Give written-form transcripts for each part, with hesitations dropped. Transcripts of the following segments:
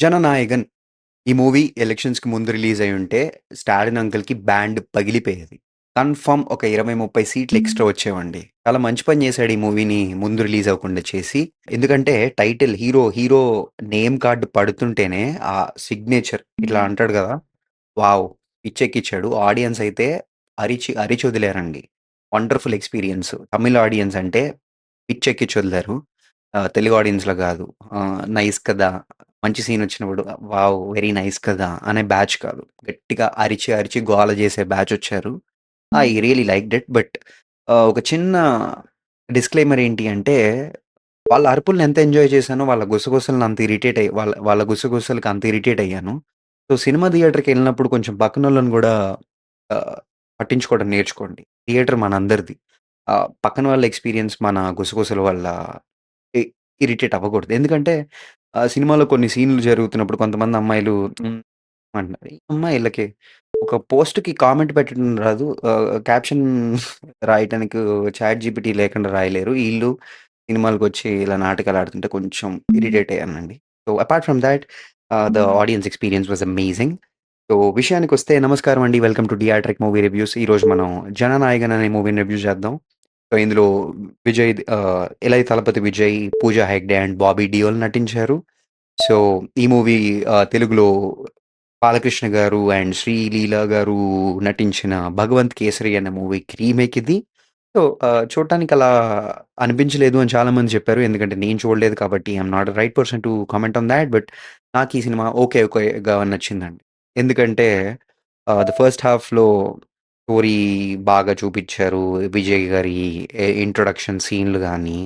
'జననాయగన్' ఈ మూవీ ఎలక్షన్స్‌కి ముందు రిలీజ్ అయ్యుంటే 'స్టాలిన్ అంకుల్‌కి' బ్యాండ్ పగిలిపోయేది. కన్ఫర్మ్ ఒక 20, 30 సీట్లు ఎక్స్‌ట్రా వచ్చేవండి. చాలా మంచి పని చేశాడు ఈ మూవీని ముందు రిలీజ్ అవ్వకుండా చేసి. ఎందుకంటే టైటిల్ హీరో నేమ్ కార్డ్ పడుతుంటేనే ఆ సిగ్నేచర్ ఇట్లా అంటాడు గదా! వావ్! పిచ్చెక్కిచ్చాడు. ఆడియన్స్ అయితే అరిచి అరిచి వదిలారండి. Wonderful experience. తమిళ్ ఆడియన్స్ అంటే పిచ్చెక్కించి వదిలారు. తెలుగు ఆడియన్స్‌లో గాదు. నైస్ కదా! మంచి సీన్ వచ్చినప్పుడు వావ్! వెరీ నైస్ కదా! అనే బ్యాచ్ కాదు. గట్టిగా అరిచి అరిచి గోల చేసే బ్యాచ్ వచ్చారు. I really liked it. But ఒక చిన్న డిస్క్లైమర్ ఏంటి అంటే వాళ్ళ అరుపుల్ని ఎంత ఎంజాయ్ చేశానో వాళ్ళ గుసగుసలను అంత ఇరిటేట్ అయ్యి వాళ్ళ వాళ్ళ గుసగుసలకి అంత ఇరిటేట్ అయ్యాను. సో, సినిమా థియేటర్‌కెళ్ళినప్పుడు కొంచెం పక్కనోళ్ళని గూడా ఆహ్, పట్టించుకోవడం నేర్చుకోండి. థియేటర్ మనందరిది. పక్కన వాళ్ళ ఎక్స్‌పీరియన్స్ మన గుసగుసల వల్ల ఇ ఇరిటేట్ అవ్వకూడదు. ఎందుకంటే సినిమాలో కొన్ని సీన్‌లు జరుగుతున్నప్పుడు కొంతమంది అమ్మాయిలు అంటున్నారు. ఈ అమ్మాయిలకి ఒక పోస్ట్‌కి కామెంట్ పెట్టడం రాదు. క్యాప్షన్ రాయటానికి చాట్ జీపీటీ లేకుండా రాయలేరు. ఈళ్ళు సినిమాలకొచ్చి ఇలా నాటకాలు ఆడుతుంటే కొంచెం ఇరిటేట్ అయ్యానండి. So, apart from that the audience experience was amazing. So, విషయానికొస్తే నమస్కారం అండి. Welcome to theatric movie reviews. ఈరోజు మనం 'జననాయగన్' అనే మూవీని రివ్యూ చేద్దాం. సో, ఇందులో ఇళయ తలపతి విజయ్, పూజా హెగ్డే అండ్ బాబీ డియోల్ నటించారు. సో, ఈ మూవీ తెలుగులో బాలకృష్ణ గారు అండ్ శ్రీలీల గారు నటించిన 'భగవంత్ కేసరి' అనే మూవీకి రీమేక్ ఇది. సో, చూడటానికి అలా అనిపించలేదు అని చాలామంది చెప్పారు. ఎందుకంటే నేను చూడలేదు కాబట్టి I'm not the right person to comment on thought. But నాకు ఈ సినిమా ఓకేగా నచ్చిందండి. ఎందుకంటే ద ఫస్ట్ హాఫ్‌లో స్టోరీ బాగా చూపిచ్చారు. విజయ్ గారి ఇంట్రొడక్షన్ సీన్‌లు గాని,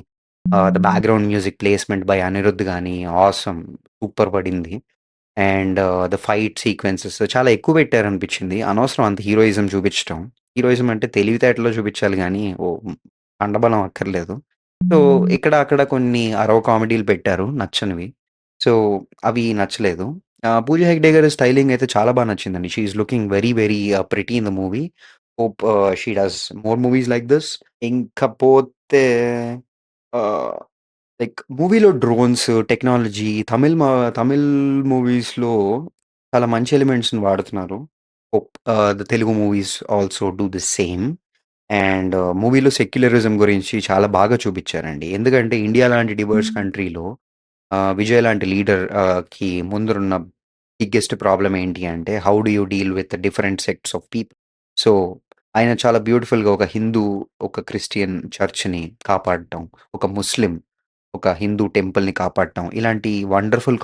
the background music placement by Anirudh గాని ఆసమ్ సూపర్ పడింది. అండ్ ద ఫైట్ సీక్వెన్సెస్ చాలా ఎక్కువ పెట్టారనిపించింది. అనవసరం అంత హీరోయిజం చూపించటం. హీరోయిజం అంటే తెలివితేటలో చూపించాలి గానీ, కండబలం అక్కర్లేదు. సో, ఇక్కడ అక్కడ కొన్ని అరవ కామెడీలు పెట్టారు నచ్చనివి. సో, అవి నచ్చలేదు. 'పూజా హెగ్డే' గారి స్టైలింగ్ అయితే చాలా నచ్చిందండి. She is looking very very pretty in the movie. Hope she does more movies like this. ఇంకపోతే ఆహ్ లైక్ మూవీలో డ్రోన్స్, టెక్నాలజీ తమిళ్ మూవీస్‌లో చాలా మంచి ఎలిమెంట్స్‌ని వాడుతున్నారు. The Telugu movies also do the same. And మూవీలో సెక్యులరిజం గురించి చాలా బాగా చూపిచ్చారండి. ఎందుకంటే ఇండియా లాంటి డివర్స్ కంట్రీలో విజయ్ లాంటి లీడర్ కి ముందురున్న బిగ్గెస్ట్ ప్రాబ్లమ్ ఏంటి అంటే how do you deal with different sects of people. So, ఆయన చాలా బ్యూటిఫుల్‌గా ఒక హిందూ, ఒక క్రిస్టియన్ చర్చ్‌ని కాపాడటం, ఒక ముస్లిం, ఒక హిందూ టెంపుల్‌ని కాపాడటం ఇలాంటి వండర్‌ఫుల్